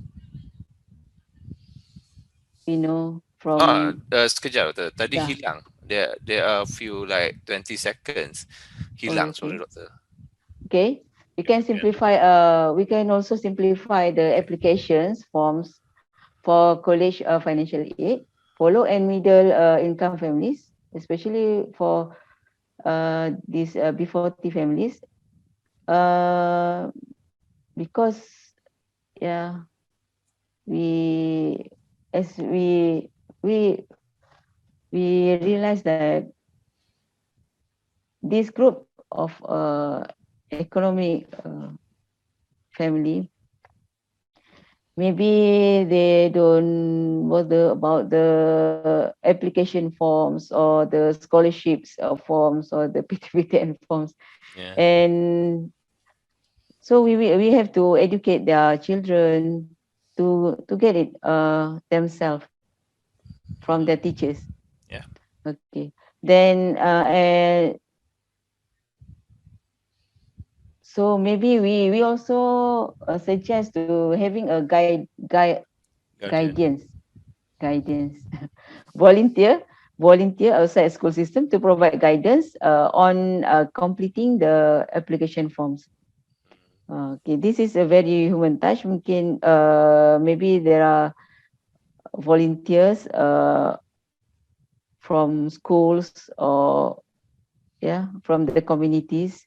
S2: We know
S1: Ah,
S2: from
S1: sekejap, Doctor. Tadi
S2: yeah.
S1: hilang. There are a few like 20 seconds.
S2: Oh,
S1: Hilang, sorry,
S2: okay.
S1: Doctor.
S2: Okay. We can
S1: Yeah.
S2: simplify. We can also simplify the applications forms for college financial aid for low and middle income families, especially for these B40 families. Uh, because yeah, we as we we realize that this group of economic family, maybe they don't bother about the application forms or the scholarships forms or the PTPTN forms,
S1: Yeah.
S2: and so we have to educate their children to get it themselves from their teachers.
S1: Yeah.
S2: Okay. Then so maybe we also suggest to having a
S1: Guardian.
S2: guidance guidance volunteer outside school system to provide guidance on completing the application forms. Okay, this is a very human touch. Mungkin maybe there are volunteers from schools or yeah from the communities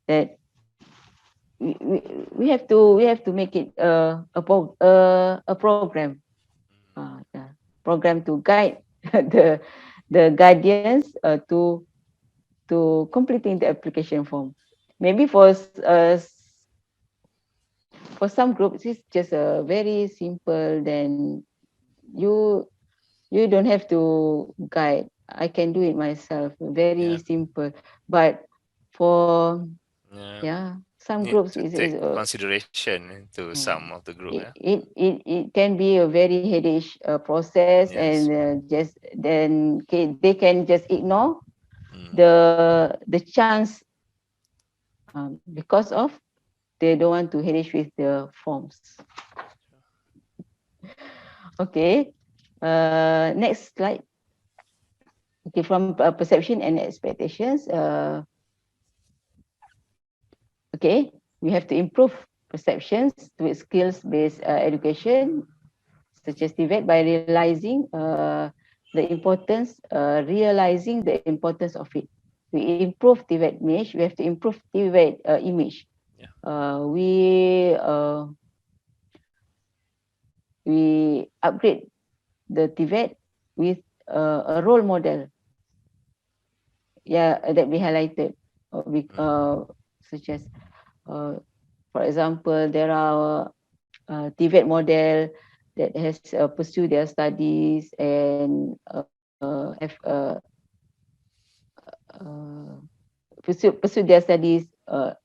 S2: that we have to make it a program, yeah, program to guide the guardians to completing the application form. Maybe for some groups it's just a very simple. Then you you don't have to guide. I can do it myself. Very
S1: Yeah.
S2: simple. But for
S1: Yeah.
S2: yeah, some
S1: Need
S2: groups
S1: to
S2: is
S1: take consideration into
S2: uh,
S1: some of the group.
S2: it,
S1: Yeah.
S2: it it it can be a very headache process,
S1: Yes.
S2: and just then they can just ignore
S1: Mm.
S2: the chance because of they don't want to headache with the forms. Okay, next slide. Okay, from perception and expectations. Okay, we have to improve perceptions with skills-based education, such as TVET, by realizing the importance of it. We improve TVET image. We have to improve TVET image.
S1: Yeah.
S2: We upgrade the TVET with a role model. Yeah, that we highlighted.
S1: Mm.
S2: Such as, for example, there are TVET model that has pursued their studies and have uh, pursue their studies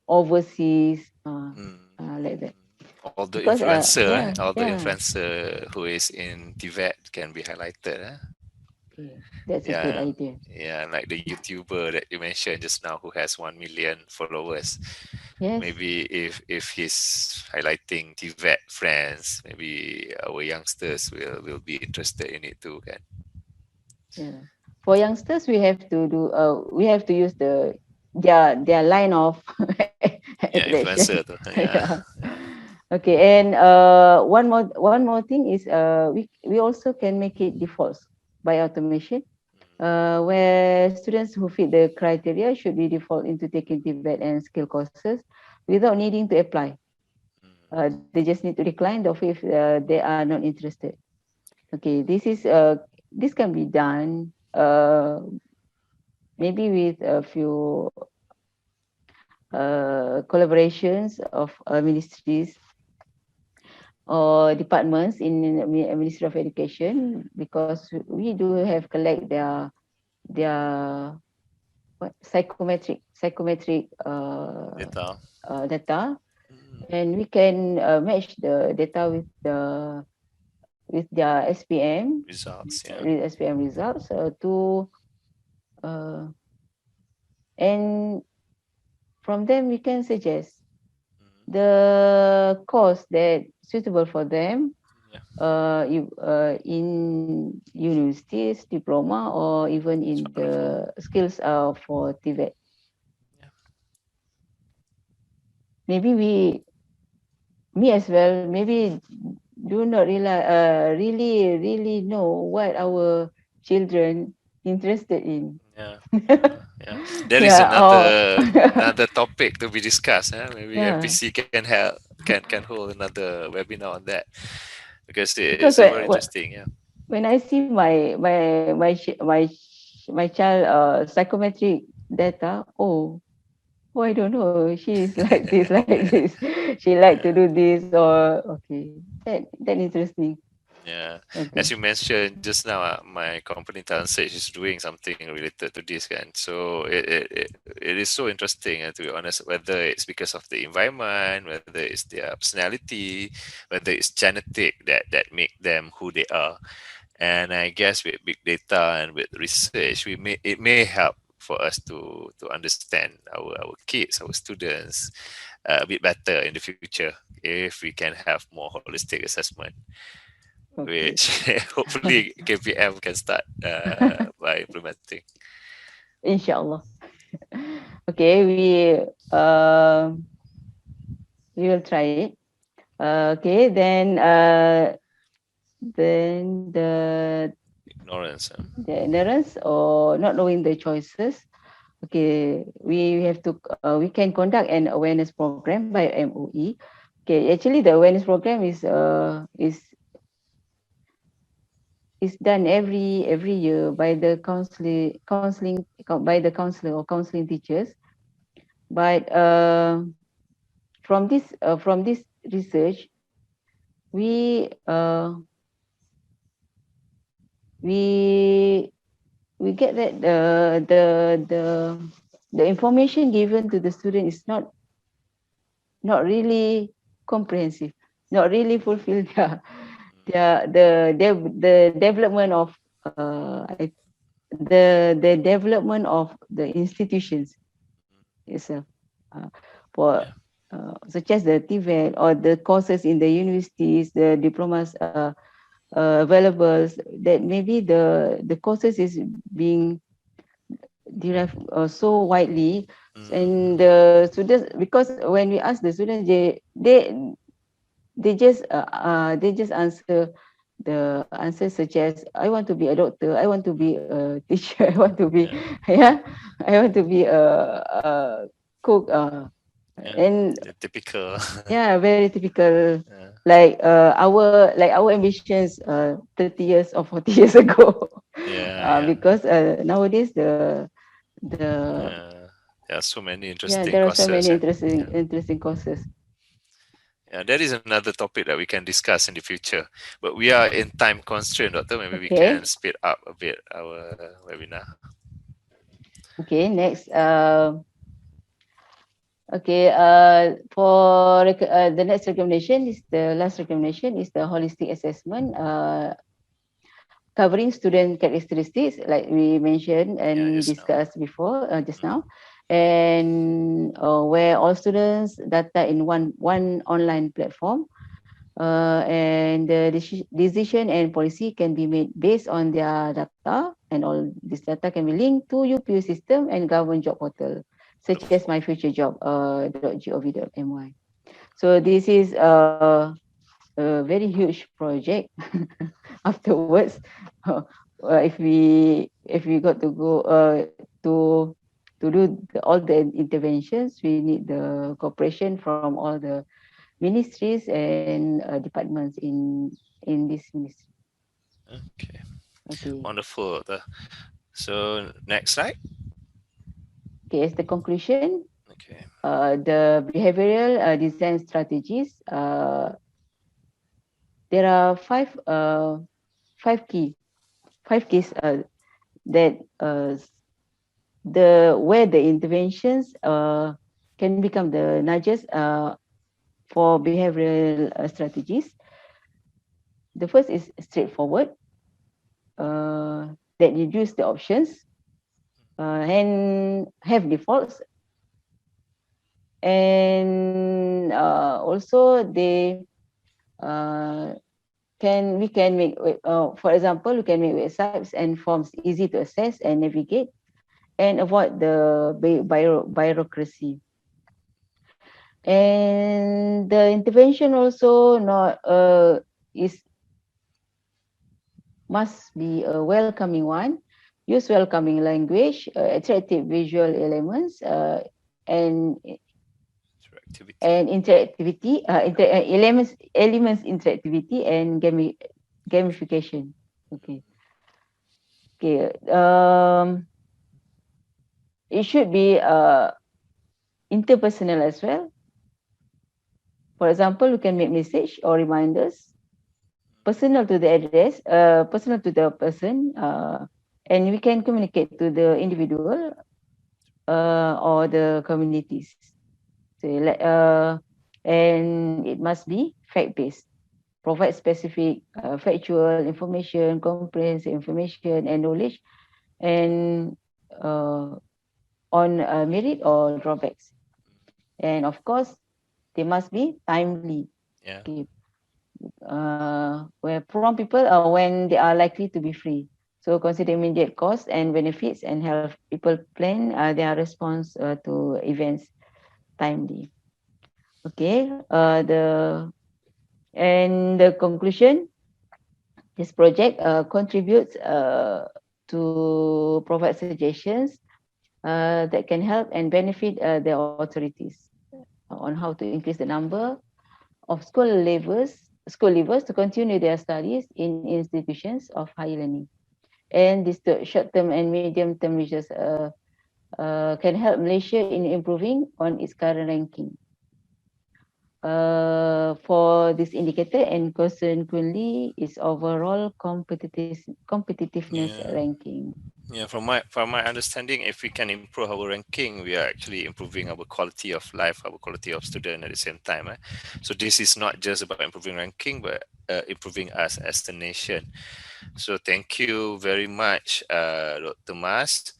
S2: overseas,
S1: Mm.
S2: like that.
S1: All the
S2: Because
S1: influencer,
S2: yeah,
S1: all the
S2: yeah.
S1: influencer who is in Tibet can be highlighted.
S2: Okay. That's a good
S1: Yeah,
S2: idea.
S1: yeah, like the YouTuber that you mentioned just now who has 1 million followers.
S2: Yes.
S1: Maybe if he's highlighting TVET friends, maybe our youngsters will be interested in it too, kan?
S2: Yeah. For youngsters, we have to use their line of
S1: Yeah,
S2: attraction.
S1: influencer tu. Yeah,
S2: Yeah.
S1: yeah.
S2: Okay, and one more thing is we also can make it defaults by automation, where students who fit the criteria should be default into taking TVET and skill courses without needing to apply. They just need to decline the offer if they are not interested. Okay, this can be done maybe with a few collaborations of ministries or departments in the Ministry of Education, because we do have collect their psychometric
S1: Data.
S2: data,
S1: Mm,
S2: and we can match the data with their SPM
S1: results, yeah.
S2: SPM results uh, and from them we can suggest
S1: Mm,
S2: the course that suitable for them
S1: yeah,
S2: in universities, diploma, or even
S1: it's
S2: in
S1: wonderful.
S2: the skills for TVET.
S1: Yeah,
S2: Maybe me as well, maybe do not really know what our children interested in.
S1: yeah, yeah. There is
S2: Yeah, or
S1: another topic to be discussed. Maybe
S2: yeah,
S1: MPC can help can hold another webinar on that because it's
S2: because
S1: a very interesting. Yeah,
S2: when I see my child psychometric data, oh, I don't know. She is like this, like this. She like to
S1: yeah.
S2: do this, or okay. That interesting.
S1: Yeah, as
S2: Okay.
S1: you mentioned just now, my company Talent Sage is doing something related to this kind. So it is so interesting, to be honest, whether it's because of the environment, whether it's their personality, whether it's genetic that make them who they are. And I guess with big data and with research, it may help for us to understand our kids, our students a bit better in the future if we can have more holistic assessment,
S2: Okay.
S1: which hopefully KPM can start by implementing.
S2: Inshallah. Okay, we will try it. Okay, then
S1: Ignorance.
S2: the ignorance or not knowing the choices. Okay, we have to we can conduct an awareness program by MOE. Okay, actually the awareness program is done every year by the counselor or counseling teachers. But from this research, we we we get that the information given to the student is not really comprehensive, not really fulfill the development of the development of the institutions itself, uh, for
S1: Yeah,
S2: such as the TVET or the courses in the universities, the diplomas available, that maybe the courses is being derived so widely, and
S1: mm,
S2: the students, because when we ask the students, they just answer the answers such as, I want to be a doctor, I want to be a teacher, I want to be,
S1: yeah,
S2: yeah, I want to be a cook,
S1: yeah.
S2: and
S1: The typical.
S2: yeah, very typical,
S1: Yeah,
S2: like our ambitions 30 years or 40 years ago.
S1: yeah, yeah,
S2: Because nowadays the
S1: yeah. There are so many
S2: yeah,
S1: interesting
S2: there are so
S1: courses.
S2: many
S1: Yeah.
S2: interesting courses.
S1: Yeah, that is another topic that we can discuss in the future. But we are in time constraint, Doctor. Maybe we can
S2: Okay.
S1: speed up a bit our webinar.
S2: Okay, next. Okay, the next recommendation is the last recommendation is the holistic assessment. covering student characteristics, like we mentioned
S1: Yeah,
S2: and
S1: just now.
S2: discussed before, just
S1: Mm.
S2: now, and where all students data in one online platform, and the decision and policy can be made based on their data, and all this data can be linked to UPU system and government job portal, such as
S1: Wonderful.
S2: my future job .gov.my. So this is a very huge project. Afterwards, if we got to go to do all the interventions, we need the cooperation from all the ministries and departments in this ministry.
S1: Okay,
S2: Okay.
S1: wonderful. So next slide.
S2: Okay, as the conclusion,
S1: Okay.
S2: the behavioral design strategies, there are five keys that the where the interventions can become the nudges for behavioral strategies. The first is straightforward, that reduce the options and have defaults, and also they uh, can we can make for example, we can make websites and forms easy to access and navigate, and avoid the bureaucracy. And the intervention also not is must be a welcoming one. Use welcoming language, attractive visual elements, and
S1: Interactivity.
S2: interactivity, elements interactivity and gamification. Okay. Okay. It should be interpersonal as well. For example, we can make message or reminders personal to the address, personal to the person, and we can communicate to the individual or the communities. So, and it must be fact-based. Provide specific factual information, comprehensive information, and knowledge, and on merit or drawbacks. And of course, they must be timely.
S1: Yeah.
S2: Okay. Where prompt people when they are likely to be free. So consider immediate costs and benefits and help people plan their response to events timely. Okay. The conclusion, this project contributes to provide suggestions that can help and benefit the authorities on how to increase the number of school leavers to continue their studies in institutions of higher learning. And this short-term and medium-term measures can help Malaysia in improving on its current ranking. For this indicator, and consequently its overall competitiveness
S1: Yeah.
S2: ranking.
S1: Yeah, from my understanding, if we can improve our ranking, we are actually improving our quality of life, our quality of student at the same time. So this is not just about improving ranking, but improving us as the nation. So thank you very much, Dr. Mas,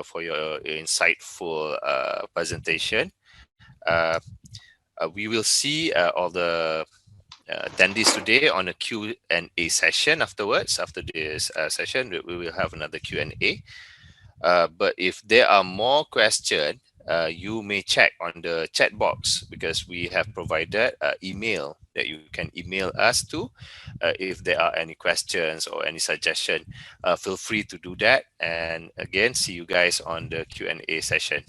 S1: for your insightful presentation. Uh, we will see all the attendees today on a Q&A session afterwards. After this session, we will have another Q&A. But if there are more questions, you may check on the chat box, because we have provided email that you can email us to if there are any questions or any suggestion. Feel free to do that. And again, see you guys on the Q&A session.